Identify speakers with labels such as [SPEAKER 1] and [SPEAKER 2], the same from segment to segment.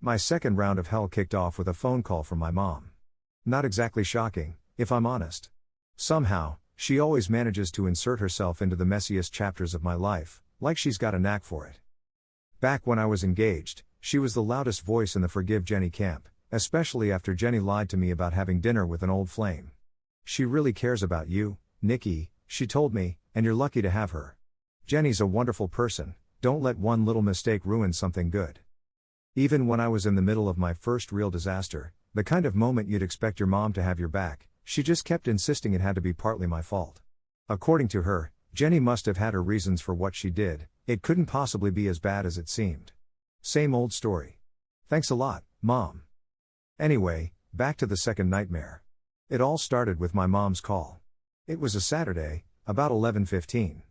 [SPEAKER 1] My second round of hell kicked off with a phone call from my mom. Not exactly shocking, if I'm honest. Somehow, she always manages to insert herself into the messiest chapters of my life, like she's got a knack for it. Back when I was engaged, she was the loudest voice in the Forgive Jenny camp, especially after Jenny lied to me about having dinner with an old flame. She really cares about you, Nikki, she told me, and you're lucky to have her. Jenny's a wonderful person, don't let one little mistake ruin something good. Even when I was in the middle of my first real disaster, the kind of moment you'd expect your mom to have your back, she just kept insisting it had to be partly my fault. According to her, Jenny must have had her reasons for what she did, it couldn't possibly be as bad as it seemed. Same old story. Thanks a lot, Mom. Anyway, back to the second nightmare. It all started with my mom's call. It was a Saturday, about 11:15.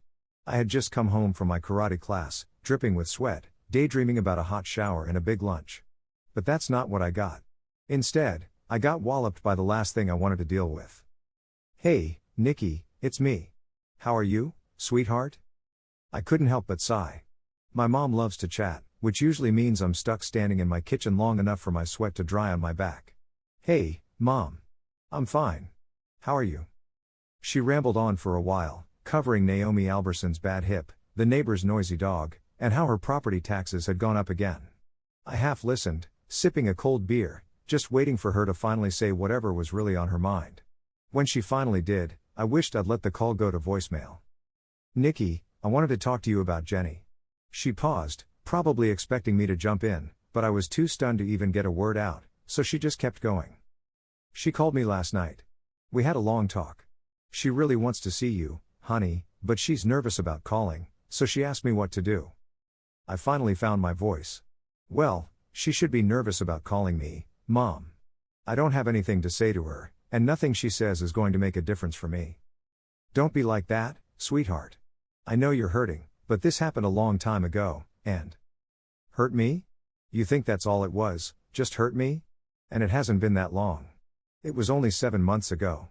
[SPEAKER 1] I had just come home from my karate class, dripping with sweat, daydreaming about a hot shower and a big lunch. But that's not what I got. Instead, I got walloped by the last thing I wanted to deal with. Hey, Nikki, it's me. How are you, sweetheart? I couldn't help but sigh. My mom loves to chat, which usually means I'm stuck standing in my kitchen long enough for my sweat to dry on my back. Hey, Mom. I'm fine. How are you? She rambled on for a while, covering Naomi Alberson's bad hip, the neighbor's noisy dog, and how her property taxes had gone up again. I half listened, sipping a cold beer, just waiting for her to finally say whatever was really on her mind. When she finally did, I wished I'd let the call go to voicemail. Nikki, I wanted to talk to you about Jenny. She paused, probably expecting me to jump in, but I was too stunned to even get a word out, so she just kept going. She called me last night. We had a long talk. She really wants to see you, honey, but she's nervous about calling, so she asked me what to do. I finally found my voice. Well, she should be nervous about calling me, Mom. I don't have anything to say to her, and nothing she says is going to make a difference for me. Don't be like that, sweetheart. I know you're hurting, but this happened a long time ago, and... Hurt me? You think that's all it was, just hurt me? And it hasn't been that long. It was only 7 months ago.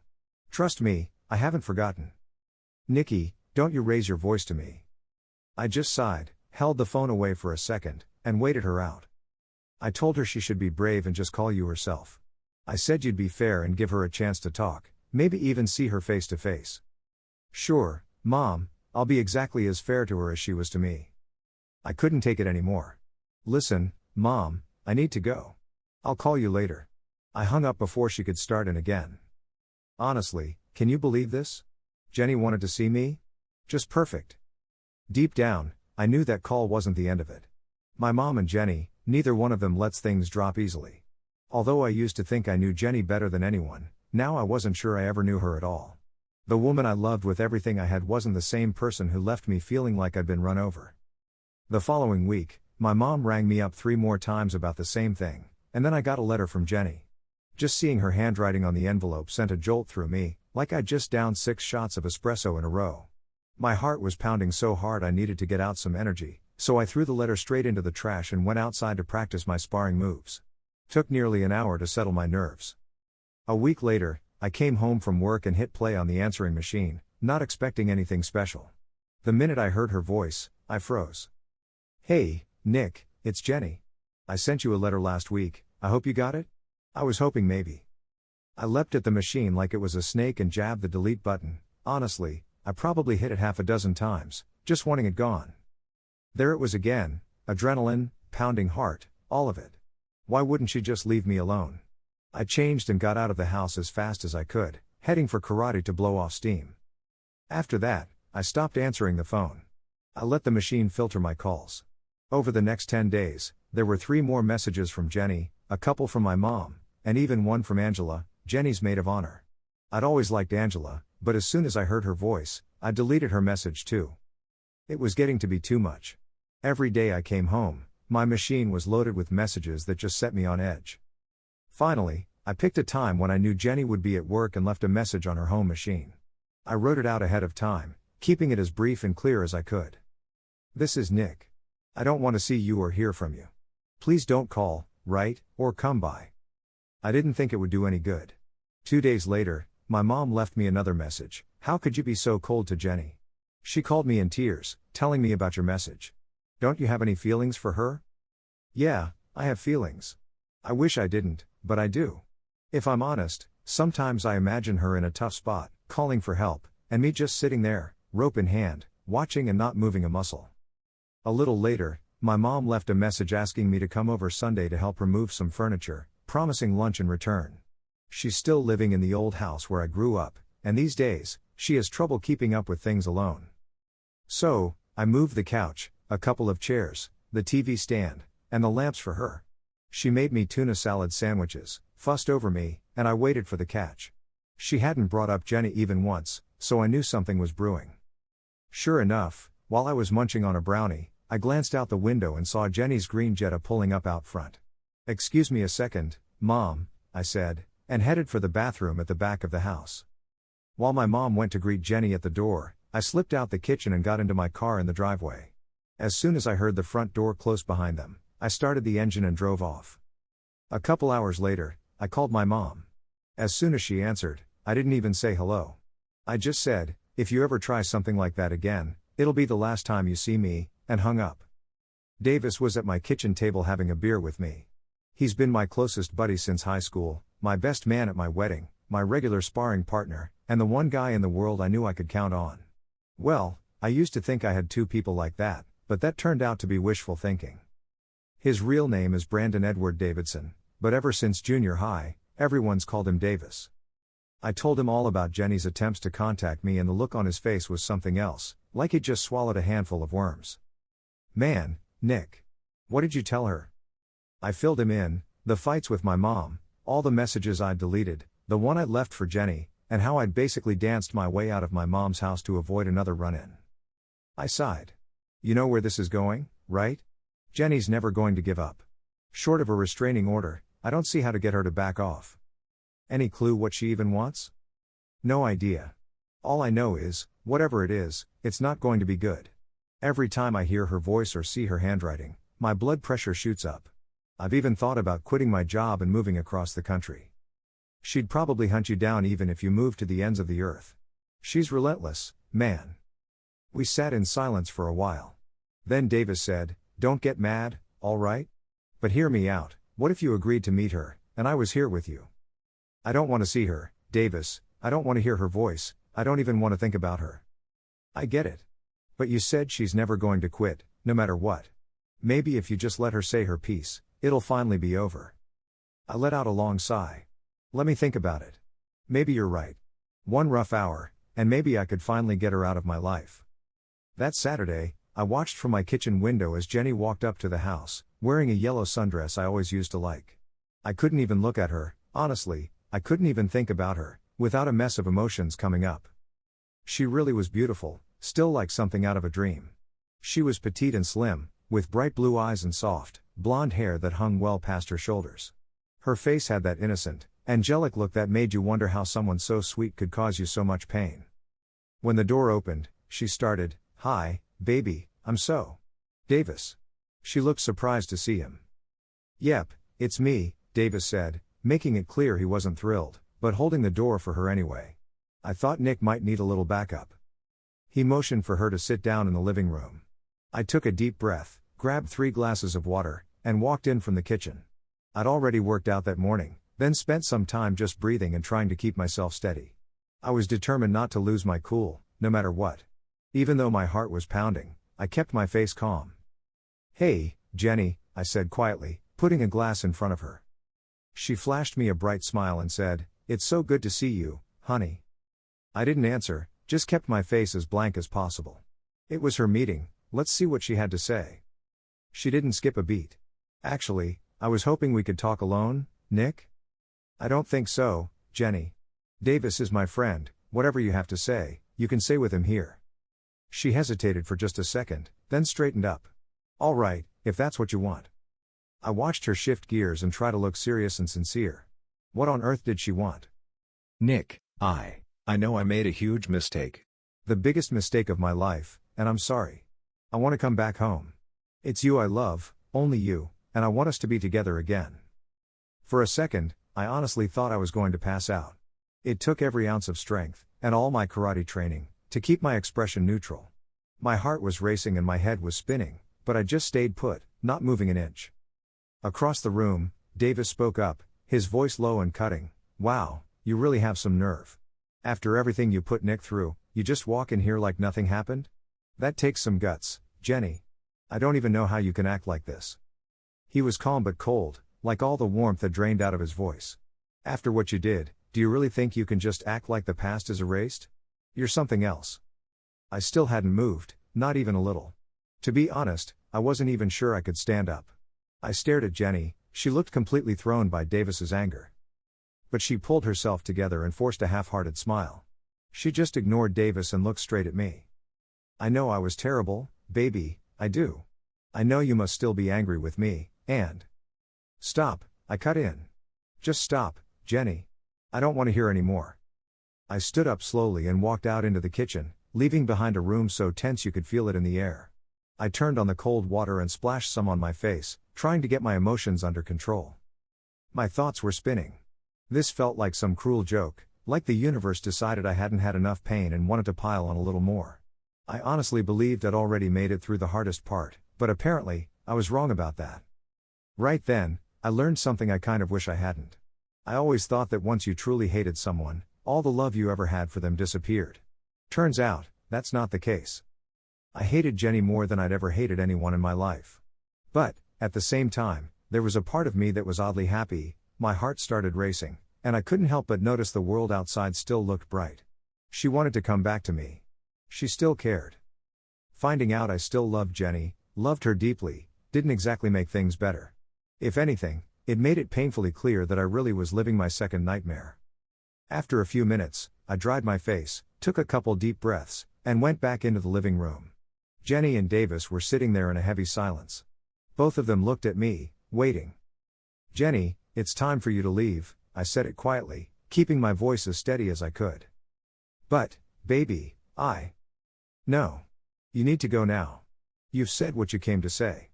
[SPEAKER 1] Trust me, I haven't forgotten. Nikki, don't you raise your voice to me. I just sighed, held the phone away for a second, and waited her out. I told her she should be brave and just call you herself. I said you'd be fair and give her a chance to talk, maybe even see her face to face. Sure, Mom, I'll be exactly as fair to her as she was to me. I couldn't take it anymore. Listen, Mom, I need to go. I'll call you later. I hung up before she could start in again. Honestly, can you believe this? Jenny wanted to see me? Just perfect. Deep down, I knew that call wasn't the end of it. My mom and Jenny, neither one of them lets things drop easily. Although I used to think I knew Jenny better than anyone, now I wasn't sure I ever knew her at all. The woman I loved with everything I had wasn't the same person who left me feeling like I'd been run over. The following week, my mom rang me up 3 more times about the same thing, and then I got a letter from Jenny. Just seeing her handwriting on the envelope sent a jolt through me, like I'd just downed 6 shots of espresso in a row. My heart was pounding so hard I needed to get out some energy, so I threw the letter straight into the trash and went outside to practice my sparring moves. Took nearly an hour to settle my nerves. A week later, I came home from work and hit play on the answering machine, not expecting anything special. The minute I heard her voice, I froze. Hey, Nick, it's Jenny. I sent you a letter last week, I hope you got it? I was hoping maybe. I leapt at the machine like it was a snake and jabbed the delete button. Honestly, I probably hit it 6 times, just wanting it gone. There it was again, adrenaline, pounding heart, all of it. Why wouldn't she just leave me alone? I changed and got out of the house as fast as I could, heading for karate to blow off steam. After that, I stopped answering the phone. I let the machine filter my calls. Over the next 10 days, there were 3 more messages from Jenny, a couple from my mom, and even one from Angela, Jenny's maid of honor. I'd always liked Angela, but as soon as I heard her voice, I deleted her message too. It was getting to be too much. Every day I came home, my machine was loaded with messages that just set me on edge. Finally, I picked a time when I knew Jenny would be at work and left a message on her home machine. I wrote it out ahead of time, keeping it as brief and clear as I could. This is Nick. I don't want to see you or hear from you. Please don't call, write, or come by. I didn't think it would do any good. 2 days later, my mom left me another message. How could you be so cold to Jenny? She called me in tears, telling me about your message. Don't you have any feelings for her? Yeah, I have feelings. I wish I didn't, but I do. If I'm honest, sometimes I imagine her in a tough spot, calling for help, and me just sitting there, rope in hand, watching and not moving a muscle. A little later, my mom left a message asking me to come over Sunday to help her move some furniture, promising lunch in return. She's still living in the old house where I grew up, and these days, she has trouble keeping up with things alone. So, I moved the couch, a couple of chairs, the TV stand, and the lamps for her. She made me tuna salad sandwiches, fussed over me, and I waited for the catch. She hadn't brought up Jenny even once, so I knew something was brewing. Sure enough, while I was munching on a brownie, I glanced out the window and saw Jenny's green Jetta pulling up out front. "Excuse me a second, Mom," I said, and headed for the bathroom at the back of the house. While my mom went to greet Jenny at the door, I slipped out the kitchen and got into my car in the driveway. As soon as I heard the front door close behind them, I started the engine and drove off. A couple hours later, I called my mom. As soon as she answered, I didn't even say hello. I just said, "If you ever try something like that again, it'll be the last time you see me," and hung up. Davis was at my kitchen table having a beer with me. He's been my closest buddy since high school, my best man at my wedding, my regular sparring partner, and the one guy in the world I knew I could count on. Well, I used to think I had two people like that, but that turned out to be wishful thinking. His real name is Brandon Edward Davidson, but ever since junior high, everyone's called him Davis. I told him all about Jenny's attempts to contact me, and the look on his face was something else, like he'd just swallowed a handful of worms. "Man, Nick. What did you tell her?" I filled him in, the fights with my mom, all the messages I'd deleted, the one I'd left for Jenny, and how I'd basically danced my way out of my mom's house to avoid another run-in. I sighed. You know where this is going, right? Jenny's never going to give up. Short of a restraining order, I don't see how to get her to back off. Any clue what she even wants? No idea. All I know is, whatever it is, it's not going to be good. Every time I hear her voice or see her handwriting, my blood pressure shoots up. I've even thought about quitting my job and moving across the country. She'd probably hunt you down even if you moved to the ends of the earth. She's relentless, man. We sat in silence for a while. Then Davis said, "Don't get mad, all right? But hear me out, what if you agreed to meet her, and I was here with you?" "I don't want to see her, Davis, I don't want to hear her voice, I don't even want to think about her." "I get it. But you said she's never going to quit, no matter what. Maybe if you just let her say her piece, it'll finally be over." I let out a long sigh. "Let me think about it. Maybe you're right. One rough hour, and maybe I could finally get her out of my life." That Saturday, I watched from my kitchen window as Jenny walked up to the house, wearing a yellow sundress I always used to like. I couldn't even look at her, honestly, I couldn't even think about her, without a mess of emotions coming up. She really was beautiful, still like something out of a dream. She was petite and slim, with bright blue eyes and soft, blonde hair that hung well past her shoulders. Her face had that innocent, angelic look that made you wonder how someone so sweet could cause you so much pain. When the door opened, she started, "Hi, baby, I'm so Davis." She looked surprised to see him. "Yep, it's me," Davis said, making it clear he wasn't thrilled, but holding the door for her anyway. "I thought Nick might need a little backup." He motioned for her to sit down in the living room. I took a deep breath, grabbed 3 glasses of water, and walked in from the kitchen. I'd already worked out that morning, then spent some time just breathing and trying to keep myself steady. I was determined not to lose my cool, no matter what. Even though my heart was pounding, I kept my face calm. "Hey, Jenny," I said quietly, putting a glass in front of her. She flashed me a bright smile and said, "It's so good to see you, honey." I didn't answer, just kept my face as blank as possible. It was her meeting, let's see what she had to say. She didn't skip a beat. "Actually, I was hoping we could talk alone, Nick?" "I don't think so, Jenny. Davis is my friend, whatever you have to say, you can say with him here." She hesitated for just a second, then straightened up. "All right, if that's what you want." I watched her shift gears and try to look serious and sincere. What on earth did she want?
[SPEAKER 2] "Nick, I know I made a huge mistake.
[SPEAKER 1] The biggest mistake of my life, and I'm sorry. I want to come back home. It's you I love, only you, and I want us to be together again." For a second, I honestly thought I was going to pass out. It took every ounce of strength, and all my karate training, to keep my expression neutral. My heart was racing and my head was spinning, but I just stayed put, not moving an inch. Across the room, Davis spoke up, his voice low and cutting. Wow, you really have some nerve. After everything you put Nick through, you just walk in here like nothing happened? That takes some guts, Jenny. I don't even know how you can act like this. He was calm but cold, like all the warmth had drained out of his voice. After what you did, do you really think you can just act like the past is erased? You're something else. I still hadn't moved, not even a little. To be honest, I wasn't even sure I could stand up. I stared at Jenny. She looked completely thrown by Davis's anger. But she pulled herself together and forced a half-hearted smile. She just ignored Davis and looked straight at me. I know I was terrible, baby, I do. I know you must still be angry with me, and... Stop, I cut in. Just stop, Jenny. I don't want to hear any more. I stood up slowly and walked out into the kitchen, leaving behind a room so tense you could feel it in the air. I turned on the cold water and splashed some on my face, trying to get my emotions under control. My thoughts were spinning. This felt like some cruel joke, like the universe decided I hadn't had enough pain and wanted to pile on a little more. I honestly believed I'd already made it through the hardest part, but apparently, I was wrong about that. Right then, I learned something I kind of wish I hadn't. I always thought that once you truly hated someone, all the love you ever had for them disappeared. Turns out, that's not the case. I hated Jenny more than I'd ever hated anyone in my life. But, at the same time, there was a part of me that was oddly happy. My heart started racing, and I couldn't help but notice the world outside still looked bright. She wanted to come back to me. She still cared. Finding out I still loved Jenny, loved her deeply, didn't exactly make things better. If anything, it made it painfully clear that I really was living my second nightmare. After a few minutes, I dried my face, took a couple deep breaths, and went back into the living room. Jenny and Davis were sitting there in a heavy silence. Both of them looked at me, waiting. Jenny, it's time for you to leave, I said it quietly, keeping my voice as steady as I could. But, baby, No. You need to go now. You've said what you came to say.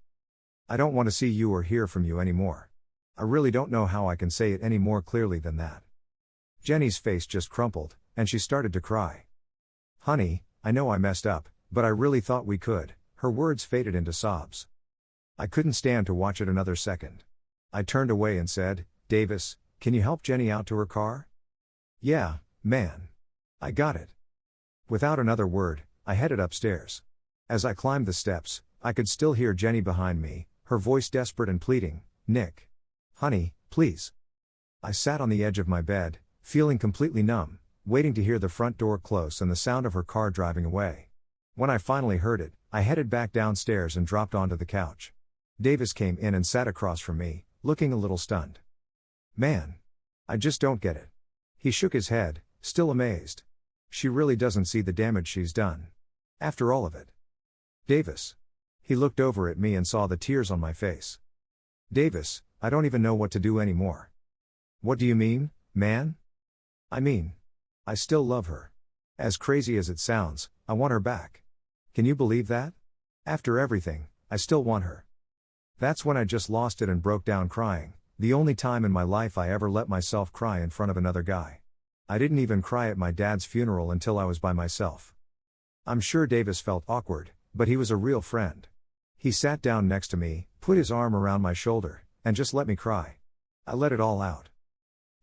[SPEAKER 1] I don't want to see you or hear from you anymore. I really don't know how I can say it any more clearly than that. Jenny's face just crumpled, and she started to cry. Honey, I know I messed up, but I really thought we could. Her words faded into sobs. I couldn't stand to watch it another second. I turned away and said, Davis, can you help Jenny out to her car? Yeah, man. I got it. Without another word, I headed upstairs. As I climbed the steps, I could still hear Jenny behind me, her voice desperate and pleading, Nick. Honey, please. I sat on the edge of my bed, feeling completely numb, waiting to hear the front door close and the sound of her car driving away. When I finally heard it, I headed back downstairs and dropped onto the couch. Davis came in and sat across from me, looking a little stunned. Man. I just don't get it. He shook his head, still amazed. She really doesn't see the damage she's done. After all of it. Davis. He looked over at me and saw the tears on my face. Davis, I don't even know what to do anymore. What do you mean, man? I mean, I still love her. As crazy as it sounds, I want her back. Can you believe that? After everything, I still want her. That's when I just lost it and broke down crying, the only time in my life I ever let myself cry in front of another guy. I didn't even cry at my dad's funeral until I was by myself. I'm sure Davis felt awkward, but he was a real friend. He sat down next to me, put his arm around my shoulder, and just let me cry. I let it all out.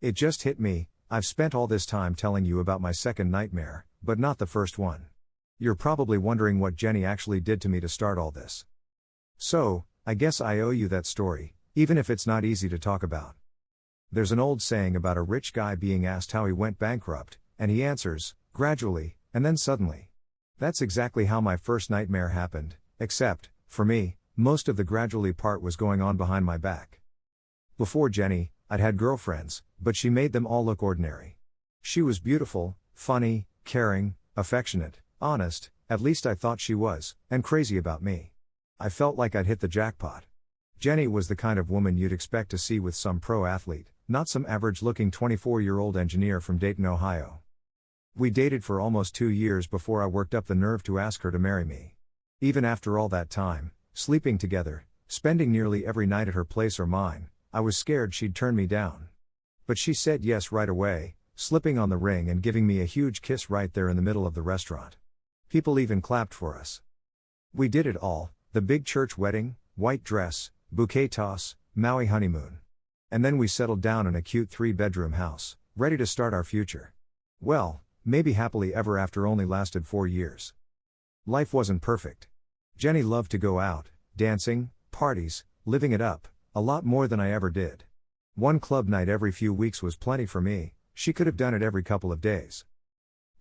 [SPEAKER 1] It just hit me, I've spent all this time telling you about my second nightmare, but not the first one. You're probably wondering what Jenny actually did to me to start all this. So, I guess I owe you that story, even if it's not easy to talk about. There's an old saying about a rich guy being asked how he went bankrupt, and he answers, gradually, and then suddenly. That's exactly how my first nightmare happened, except, for me, most of the gradually part was going on behind my back. Before Jenny, I'd had girlfriends, but she made them all look ordinary. She was beautiful, funny, caring, affectionate, honest, at least I thought she was, and crazy about me. I felt like I'd hit the jackpot. Jenny was the kind of woman you'd expect to see with some pro athlete, not some average-looking 24-year-old engineer from Dayton, Ohio. We dated for almost 2 years before I worked up the nerve to ask her to marry me. Even after all that time, sleeping together, spending nearly every night at her place or mine, I was scared she'd turn me down. But she said yes right away, slipping on the ring and giving me a huge kiss right there in the middle of the restaurant. People even clapped for us. We did it all, the big church wedding, white dress, bouquet toss, Maui honeymoon. And then we settled down in a cute 3-bedroom house, ready to start our future. Well, maybe happily ever after only lasted 4 years. Life wasn't perfect. Jenny loved to go out, dancing, parties, living it up, a lot more than I ever did. One club night every few weeks was plenty for me, she could have done it every couple of days.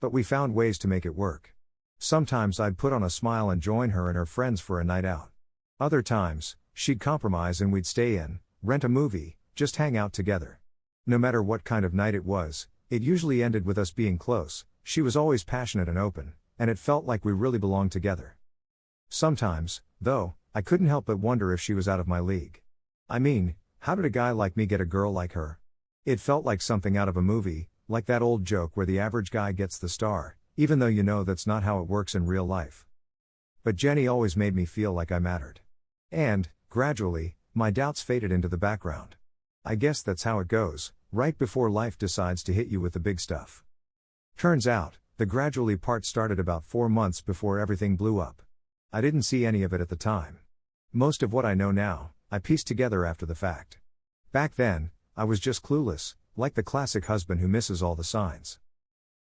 [SPEAKER 1] But we found ways to make it work. Sometimes I'd put on a smile and join her and her friends for a night out. Other times, she'd compromise and we'd stay in, rent a movie, just hang out together. No matter what kind of night it was, it usually ended with us being close. She was always passionate and open, and it felt like we really belonged together. Sometimes, though, I couldn't help but wonder if she was out of my league. I mean, how did a guy like me get a girl like her? It felt like something out of a movie, like that old joke where the average guy gets the star, even though you know that's not how it works in real life. But Jenny always made me feel like I mattered. And, gradually, my doubts faded into the background. I guess that's how it goes, right before life decides to hit you with the big stuff. Turns out, the gradually part started about 4 months before everything blew up. I didn't see any of it at the time. Most of what I know now, I pieced together after the fact. Back then, I was just clueless, like the classic husband who misses all the signs.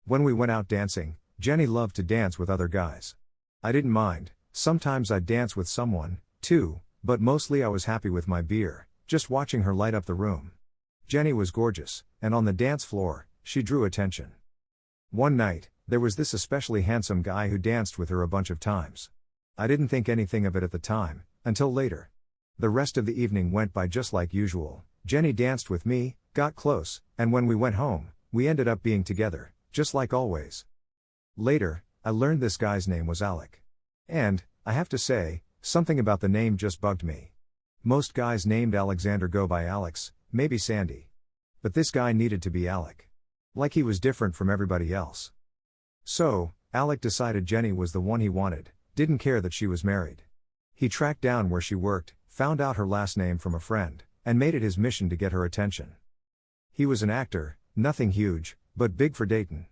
[SPEAKER 1] When we went out dancing, Jenny loved to dance with other guys. I didn't mind, sometimes I'd dance with someone, too, but mostly I was happy with my beer, just watching her light up the room. Jenny was gorgeous, and on the dance floor, she drew attention. One night, there was this especially handsome guy who danced with her a bunch of times. I didn't think anything of it at the time, until later. The rest of the evening went by just like usual. Jenny danced with me, got close, and when we went home, we ended up being together, just like always. Later, I learned this guy's name was Alec. And, I have to say, something about the name just bugged me. Most guys named Alexander go by Alex, maybe Sandy. But this guy needed to be Alec. Like he was different from everybody else. So, Alec decided Jenny was the one he wanted, didn't care that she was married. He tracked down where she worked, found out her last name from a friend, and made it his mission to get her attention. He was an actor, nothing huge, but big for Dayton.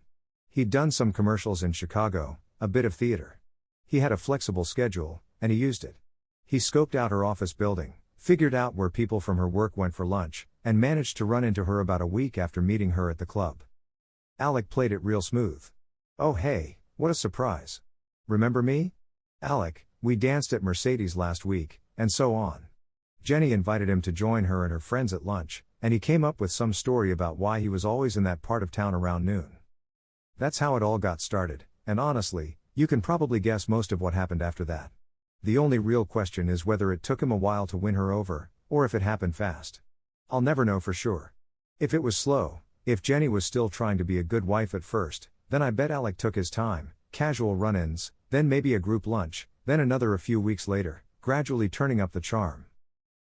[SPEAKER 1] He'd done some commercials in Chicago, a bit of theater. He had a flexible schedule, and he used it. He scoped out her office building, figured out where people from her work went for lunch, and managed to run into her about a week after meeting her at the club. Alec played it real smooth. "Oh hey, what a surprise. Remember me? Alec, we danced at Mercedes last week," and so on. Jenny invited him to join her and her friends at lunch, and he came up with some story about why he was always in that part of town around noon. That's how it all got started, and honestly, you can probably guess most of what happened after that. The only real question is whether it took him a while to win her over, or if it happened fast. I'll never know for sure. If it was slow, if Jenny was still trying to be a good wife at first, then I bet Alec took his time, casual run-ins, then maybe a group lunch, then another a few weeks later, gradually turning up the charm.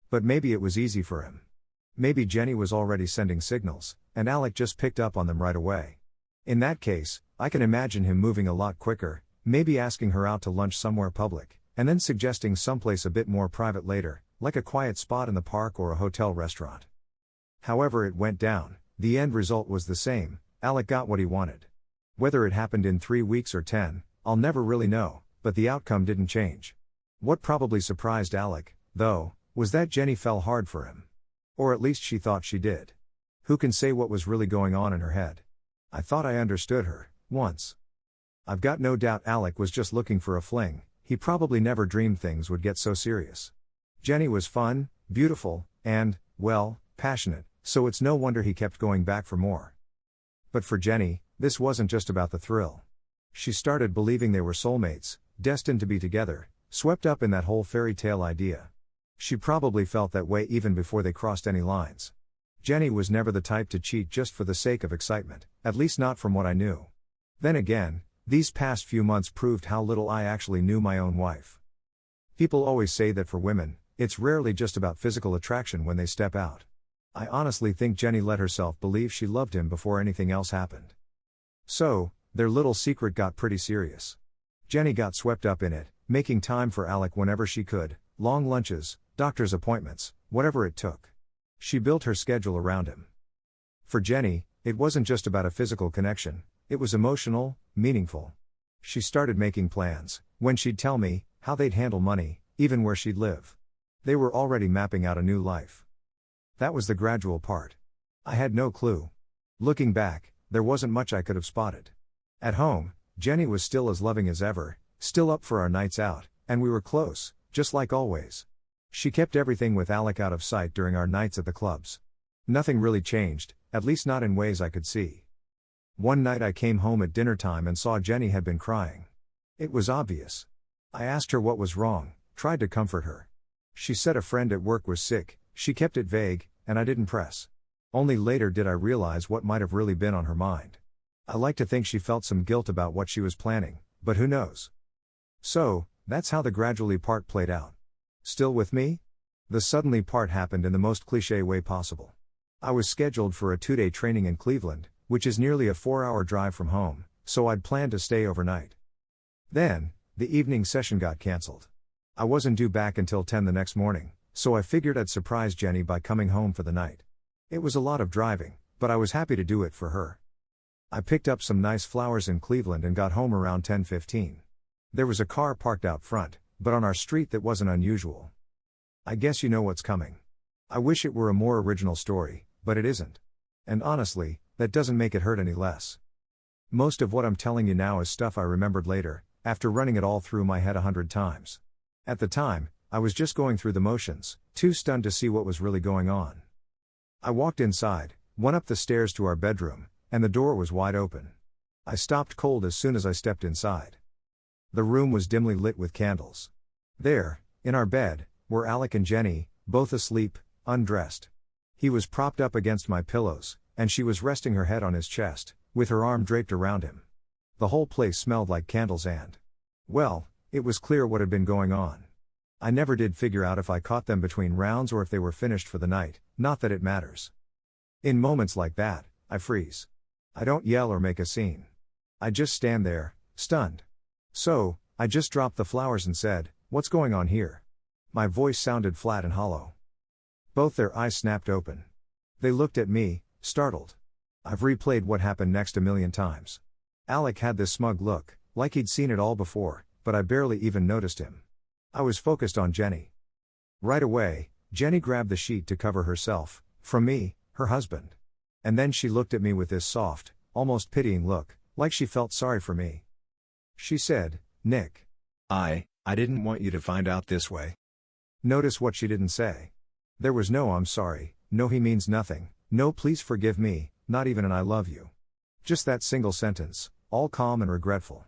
[SPEAKER 1] But maybe it was easy for him. Maybe Jenny was already sending signals, and Alec just picked up on them right away. In that case, I can imagine him moving a lot quicker, maybe asking her out to lunch somewhere public, and then suggesting someplace a bit more private later, like a quiet spot in the park or a hotel restaurant. However it went down, the end result was the same. Alec got what he wanted. Whether it happened in 3 weeks or 10, I'll never really know, but the outcome didn't change. What probably surprised Alec, though, was that Jenny fell hard for him. Or at least she thought she did. Who can say what was really going on in her head? I thought I understood her, once. I've got no doubt Alec was just looking for a fling. He probably never dreamed things would get so serious. Jenny was fun, beautiful, and, well, passionate, so it's no wonder he kept going back for more. But for Jenny, this wasn't just about the thrill. She started believing they were soulmates, destined to be together, swept up in that whole fairy tale idea. She probably felt that way even before they crossed any lines. Jenny was never the type to cheat just for the sake of excitement, at least not from what I knew. Then again, these past few months proved how little I actually knew my own wife. People always say that for women, it's rarely just about physical attraction when they step out. I honestly think Jenny let herself believe she loved him before anything else happened. So, their little secret got pretty serious. Jenny got swept up in it, making time for Alec whenever she could, long lunches, doctor's appointments, whatever it took. She built her schedule around him. For Jenny, it wasn't just about a physical connection, it was emotional, meaningful. She started making plans, when she'd tell me, how they'd handle money, even where she'd live. They were already mapping out a new life. That was the gradual part. I had no clue. Looking back, there wasn't much I could have spotted. At home, Jenny was still as loving as ever, still up for our nights out, and we were close, just like always. She kept everything with Alec out of sight during our nights at the clubs. Nothing really changed, at least not in ways I could see. One night I came home at dinner time and saw Jenny had been crying. It was obvious. I asked her what was wrong, tried to comfort her. She said a friend at work was sick. She kept it vague, and I didn't press. Only later did I realize what might have really been on her mind. I like to think she felt some guilt about what she was planning, but who knows? So, that's how the gradually part played out. Still with me? The suddenly part happened in the most cliché way possible. I was scheduled for a 2-day training in Cleveland, which is nearly a 4-hour drive from home, so I'd planned to stay overnight. Then, the evening session got cancelled. I wasn't due back until 10 the next morning, so I figured I'd surprise Jenny by coming home for the night. It was a lot of driving, but I was happy to do it for her. I picked up some nice flowers in Cleveland and got home around 10:15. There was a car parked out front, but on our street that wasn't unusual. I guess you know what's coming. I wish it were a more original story, but it isn't. And honestly, that doesn't make it hurt any less. Most of what I'm telling you now is stuff I remembered later, after running it all through my head 100 times. At the time, I was just going through the motions, too stunned to see what was really going on. I walked inside, went up the stairs to our bedroom, and the door was wide open. I stopped cold as soon as I stepped inside. The room was dimly lit with candles. There, in our bed, were Alec and Jenny, both asleep, undressed. He was propped up against my pillows, and she was resting her head on his chest, with her arm draped around him. The whole place smelled like candles and, well, it was clear what had been going on. I never did figure out if I caught them between rounds or if they were finished for the night, not that it matters. In moments like that, I freeze. I don't yell or make a scene. I just stand there, stunned. So, I just dropped the flowers and said, "What's going on here?" My voice sounded flat and hollow. Both their eyes snapped open. They looked at me, startled. I've replayed what happened next a million times. Alec had this smug look, like he'd seen it all before, but I barely even noticed him. I was focused on Jenny. Right away, Jenny grabbed the sheet to cover herself, from me, her husband. And then she looked at me with this soft, almost pitying look, like she felt sorry for me. She said, "Nick.
[SPEAKER 2] I didn't want you to find out this way."
[SPEAKER 1] Notice what she didn't say. There was no "I'm sorry," no "he means nothing," no "please forgive me," not even an "I love you." Just that single sentence, all calm and regretful.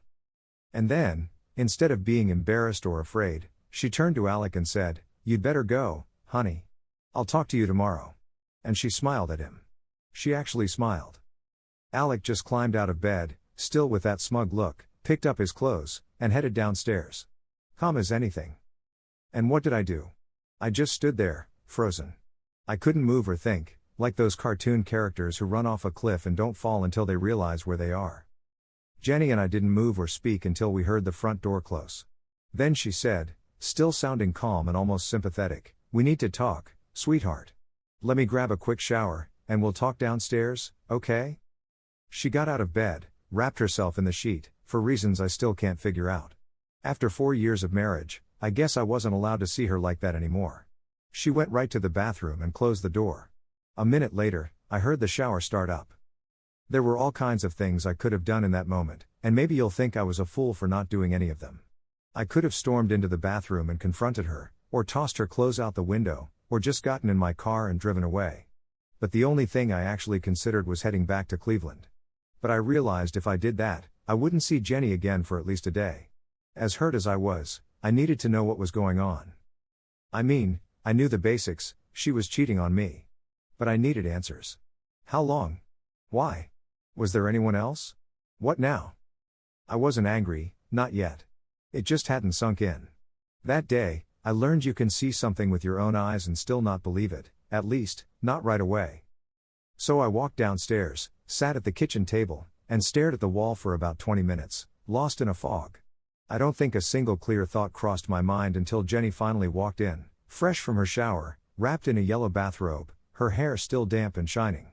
[SPEAKER 1] And then, instead of being embarrassed or afraid, she turned to Alec and said, "You'd better go, honey. I'll talk to you tomorrow." And she smiled at him. She actually smiled. Alec just climbed out of bed, still with that smug look, picked up his clothes, and headed downstairs. Calm as anything. And what did I do? I just stood there, frozen. I couldn't move or think, like those cartoon characters who run off a cliff and don't fall until they realize where they are. Jenny and I didn't move or speak until we heard the front door close. Then she said, still sounding calm and almost sympathetic, "We need to talk, sweetheart. Let me grab a quick shower, and we'll talk downstairs, okay?" She got out of bed, wrapped herself in the sheet, for reasons I still can't figure out. After 4 years of marriage, I guess I wasn't allowed to see her like that anymore. She went right to the bathroom and closed the door. A minute later, I heard the shower start up. There were all kinds of things I could have done in that moment, and maybe you'll think I was a fool for not doing any of them. I could have stormed into the bathroom and confronted her, or tossed her clothes out the window, or just gotten in my car and driven away. But the only thing I actually considered was heading back to Cleveland. But I realized if I did that, I wouldn't see Jenny again for at least a day. As hurt as I was, I needed to know what was going on. I mean, I knew the basics, she was cheating on me. But I needed answers. How long? Why? Was there anyone else? What now? I wasn't angry, not yet. It just hadn't sunk in. That day, I learned you can see something with your own eyes and still not believe it, at least, not right away. So I walked downstairs, sat at the kitchen table, and stared at the wall for about 20 minutes, lost in a fog. I don't think a single clear thought crossed my mind until Jenny finally walked in, fresh from her shower, wrapped in a yellow bathrobe, her hair still damp and shining.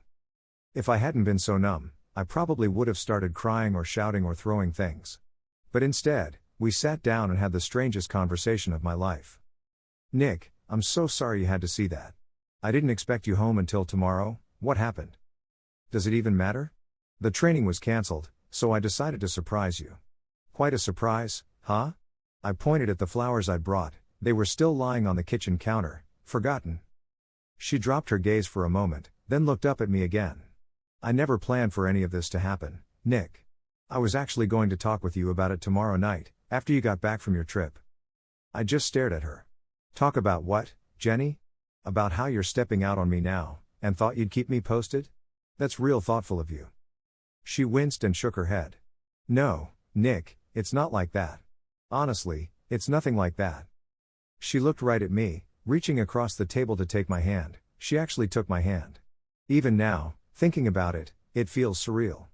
[SPEAKER 1] If I hadn't been so numb, I probably would have started crying or shouting or throwing things. But instead, we sat down and had the strangest conversation of my life. "Nick, I'm so sorry you had to see that. I didn't expect you home until tomorrow. What happened? Does it even matter? The training was cancelled, so I decided to surprise you. Quite a surprise, huh? I pointed at the flowers I'd brought. They were still lying on the kitchen counter, forgotten. She dropped her gaze for a moment, then looked up at me again. I never planned for any of this to happen, Nick. I was actually going to talk with you about it tomorrow night, after you got back from your trip. I just stared at her. Talk about what, Jenny? About how you're stepping out on me now, and thought you'd keep me posted? That's real thoughtful of you. She winced and shook her head. No, Nick, it's not like that. Honestly, it's nothing like that. She looked right at me, reaching across the table to take my hand. She actually took my hand. Even now, thinking about it, it feels surreal.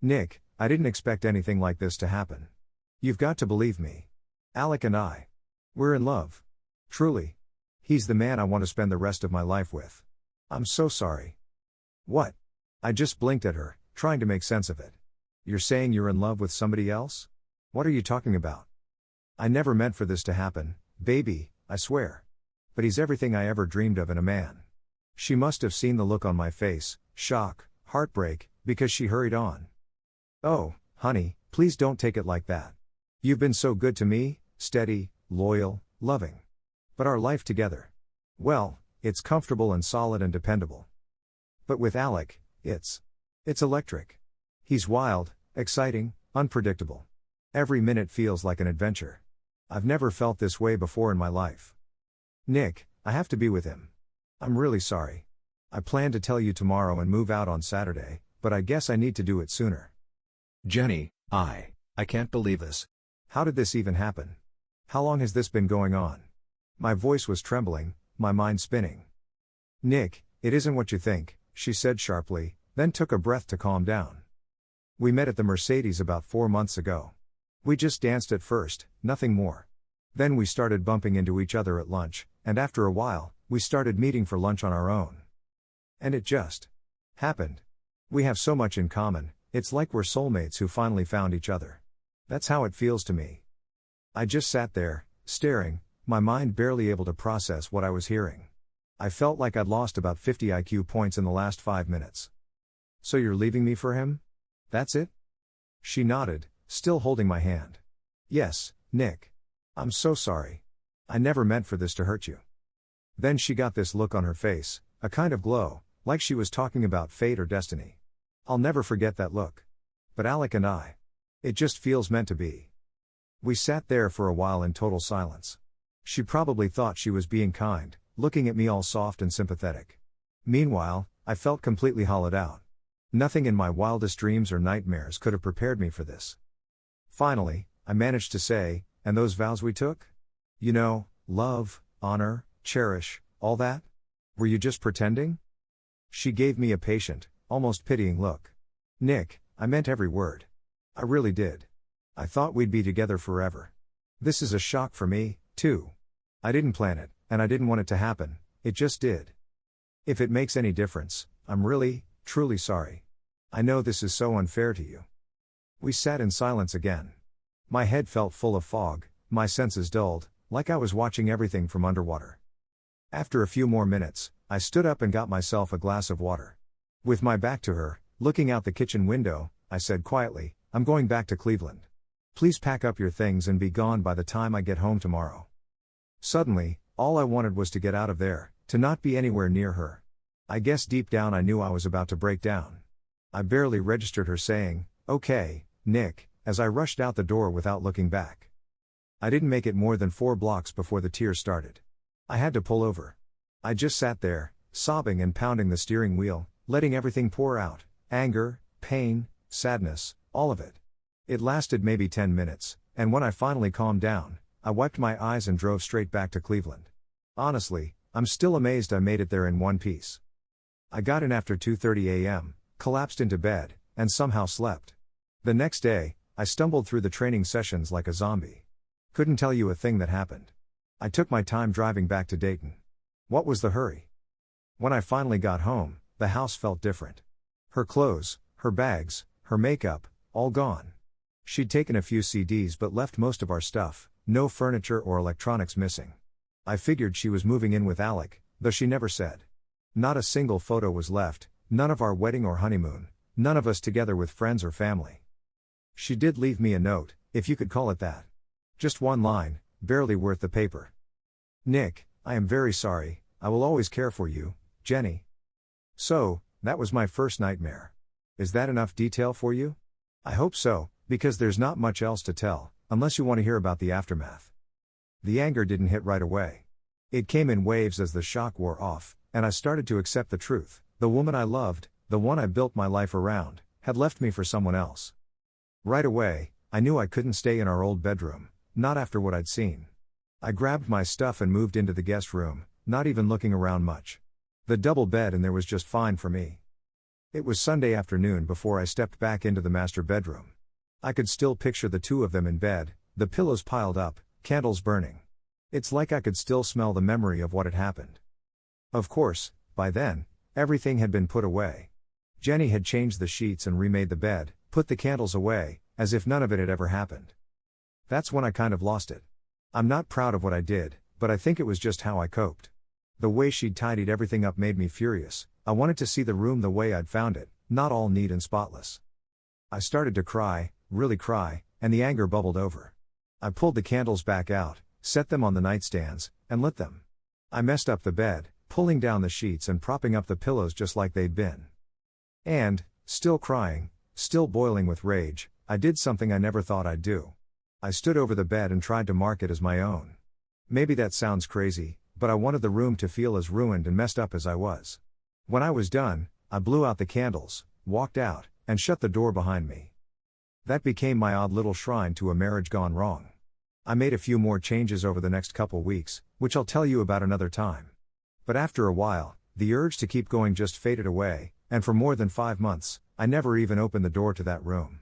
[SPEAKER 1] Nick, I didn't expect anything like this to happen. You've got to believe me. Alec and we're in love. Truly. He's the man I want to spend the rest of my life with. I'm so sorry. What? I just blinked at her, trying to make sense of it. You're saying you're in love with somebody else? What are you talking about? I never meant for this to happen, baby, I swear. But he's everything I ever dreamed of in a man. She must have seen the look on my face, shock, heartbreak, because she hurried on. Oh, honey, please don't take it like that. You've been so good to me, steady, loyal, loving. But our life together, well, it's comfortable and solid and dependable. But with Alec, it's electric. He's wild, exciting, unpredictable. Every minute feels like an adventure. I've never felt this way before in my life. Nick, I have to be with him. I'm really sorry. I plan to tell you tomorrow and move out on Saturday, but I guess I need to do it sooner.
[SPEAKER 2] Jenny, I can't believe this.
[SPEAKER 1] How did this even happen? How long has this been going on? My voice was trembling, my mind spinning. Nick, it isn't what you think, she said sharply, then took a breath to calm down. We met at the Mercedes about 4 months ago. We just danced at first, nothing more. Then we started bumping into each other at lunch, and after a while, we started meeting for lunch on our own. And it just happened. We have so much in common, it's like we're soulmates who finally found each other. That's how it feels to me. I just sat there, staring, my mind barely able to process what I was hearing. I felt like I'd lost about 50 IQ points in the last 5 minutes. So you're leaving me for him? That's it? She nodded, still holding my hand. Yes, Nick. I'm so sorry. I never meant for this to hurt you. Then she got this look on her face, a kind of glow, like she was talking about fate or destiny. I'll never forget that look. But Alec and it just feels meant to be. We sat there for a while in total silence. She probably thought she was being kind, looking at me all soft and sympathetic. Meanwhile, I felt completely hollowed out. Nothing in my wildest dreams or nightmares could have prepared me for this. Finally, I managed to say, and those vows we took? You know, love, honor, cherish, all that? Were you just pretending? She gave me a patient, almost pitying look. Nick, I meant every word. I really did. I thought we'd be together forever. This is a shock for me, too. I didn't plan it, and I didn't want it to happen, it just did. If it makes any difference, I'm really, truly sorry. I know this is so unfair to you. We sat in silence again. My head felt full of fog, my senses dulled, like I was watching everything from underwater. After a few more minutes, I stood up and got myself a glass of water. With my back to her, looking out the kitchen window, I said quietly, I'm going back to Cleveland. Please pack up your things and be gone by the time I get home tomorrow. Suddenly, all I wanted was to get out of there, to not be anywhere near her. I guess deep down I knew I was about to break down. I barely registered her saying, okay, Nick, as I rushed out the door without looking back. I didn't make it more than 4 blocks before the tears started. I had to pull over. I just sat there, sobbing and pounding the steering wheel, letting everything pour out, anger, pain, sadness, all of it. It lasted maybe 10 minutes, and when I finally calmed down, I wiped my eyes and drove straight back to Cleveland. Honestly, I'm still amazed I made it there in one piece. I got in after 2:30 a.m., collapsed into bed, and somehow slept. The next day, I stumbled through the training sessions like a zombie. Couldn't tell you a thing that happened. I took my time driving back to Dayton. What was the hurry? When I finally got home, the house felt different. Her clothes, her bags, her makeup, all gone. She'd taken a few CDs but left most of our stuff, no furniture or electronics missing. I figured she was moving in with Alec, though she never said. Not a single photo was left, none of our wedding or honeymoon, none of us together with friends or family. She did leave me a note, if you could call it that. Just one line, barely worth the paper. Nick, I am very sorry, I will always care for you, Jenny. So, that was my first nightmare. Is that enough detail for you? I hope so, because there's not much else to tell, unless you want to hear about the aftermath. The anger didn't hit right away. It came in waves as the shock wore off, and I started to accept the truth. The woman I loved, the one I built my life around, had left me for someone else. Right away, I knew I couldn't stay in our old bedroom, not after what I'd seen. I grabbed my stuff and moved into the guest room, not even looking around much. The double bed in there was just fine for me. It was Sunday afternoon before I stepped back into the master bedroom. I could still picture the two of them in bed, the pillows piled up, candles burning. It's like I could still smell the memory of what had happened. Of course, by then, everything had been put away. Jenny had changed the sheets and remade the bed, put the candles away, as if none of it had ever happened. That's when I kind of lost it. I'm not proud of what I did, but I think it was just how I coped. The way she'd tidied everything up made me furious. I wanted to see the room the way I'd found it, not all neat and spotless. I started to cry, really cry, and the anger bubbled over. I pulled the candles back out, set them on the nightstands, and lit them. I messed up the bed, pulling down the sheets and propping up the pillows just like they'd been. And, still crying, still boiling with rage, I did something I never thought I'd do. I stood over the bed and tried to mark it as my own. Maybe that sounds crazy, but I wanted the room to feel as ruined and messed up as I was. When I was done, I blew out the candles, walked out, and shut the door behind me. That became my odd little shrine to a marriage gone wrong. I made a few more changes over the next couple weeks, which I'll tell you about another time. But after a while, the urge to keep going just faded away, and for more than 5 months, I never even opened the door to that room.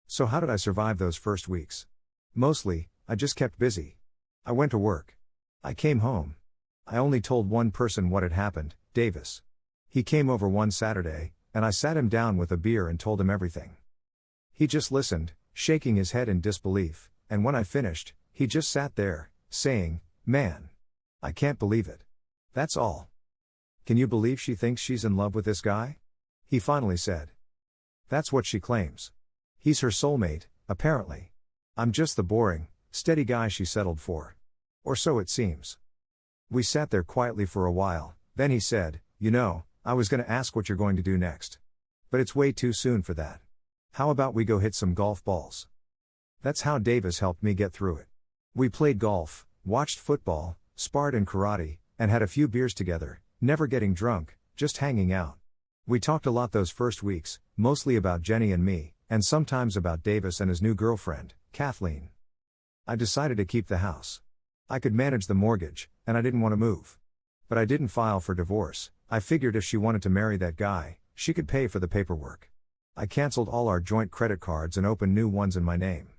[SPEAKER 1] So how did I survive those first weeks? Mostly, I just kept busy. I went to work. I came home. I only told one person what had happened, Davis. He came over one Saturday, and I sat him down with a beer and told him everything. He just listened, shaking his head in disbelief, and when I finished, he just sat there, saying, "Man, I can't believe it. That's all. Can you believe she thinks she's in love with this guy?" He finally said. "That's what she claims. He's her soulmate, apparently. I'm just the boring, steady guy she settled for. Or so it seems." We sat there quietly for a while, then he said, "You know, I was going to ask what you're going to do next. But it's way too soon for that. How about we go hit some golf balls?" That's how Davis helped me get through it. We played golf, watched football, sparred in karate, and had a few beers together, never getting drunk, just hanging out. We talked a lot those first weeks, mostly about Jenny and me, and sometimes about Davis and his new girlfriend, Kathleen. I decided to keep the house. I could manage the mortgage, and I didn't want to move. But I didn't file for divorce. I figured if she wanted to marry that guy, she could pay for the paperwork. I canceled all our joint credit cards and opened new ones in my name.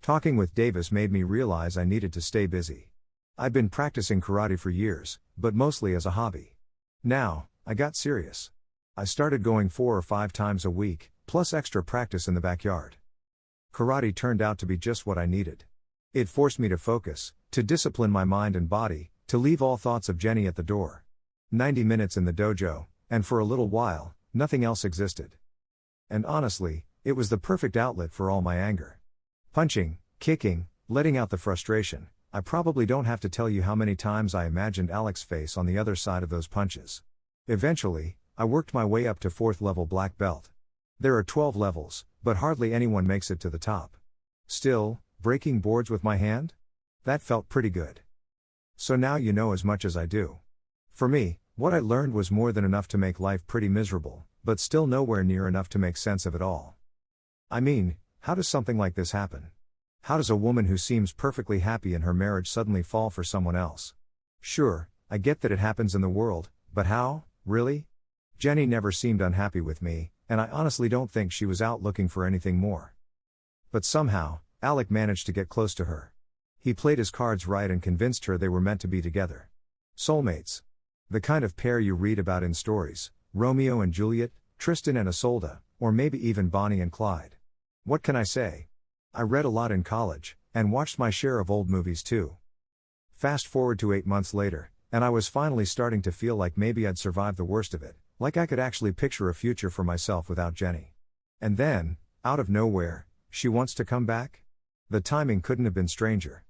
[SPEAKER 1] Talking with Davis made me realize I needed to stay busy. I'd been practicing karate for years, but mostly as a hobby. Now, I got serious. I started going 4 or 5 times a week, plus extra practice in the backyard. Karate turned out to be just what I needed. It forced me to focus, to discipline my mind and body, to leave all thoughts of Jenny at the door. 90 minutes in the dojo, and for a little while, nothing else existed. And honestly, it was the perfect outlet for all my anger. Punching, kicking, letting out the frustration. I probably don't have to tell you how many times I imagined Alex's face on the other side of those punches. Eventually, I worked my way up to 4th level black belt. There are 12 levels, but hardly anyone makes it to the top. Still, breaking boards with my hand? That felt pretty good. So now you know as much as I do. For me, what I learned was more than enough to make life pretty miserable, but still nowhere near enough to make sense of it all. I mean, how does something like this happen? How does a woman who seems perfectly happy in her marriage suddenly fall for someone else? Sure, I get that it happens in the world, but how, really? Jenny never seemed unhappy with me, and I honestly don't think she was out looking for anything more. But somehow, Alec managed to get close to her. He played his cards right and convinced her they were meant to be together. Soulmates. The kind of pair you read about in stories, Romeo and Juliet, Tristan and Isolde, or maybe even Bonnie and Clyde. What can I say? I read a lot in college, and watched my share of old movies too. Fast forward to 8 months later, And I was finally starting to feel like maybe I'd survived the worst of it, like I could actually picture a future for myself without Jenny. And then, out of nowhere, she wants to come back? The timing couldn't have been stranger.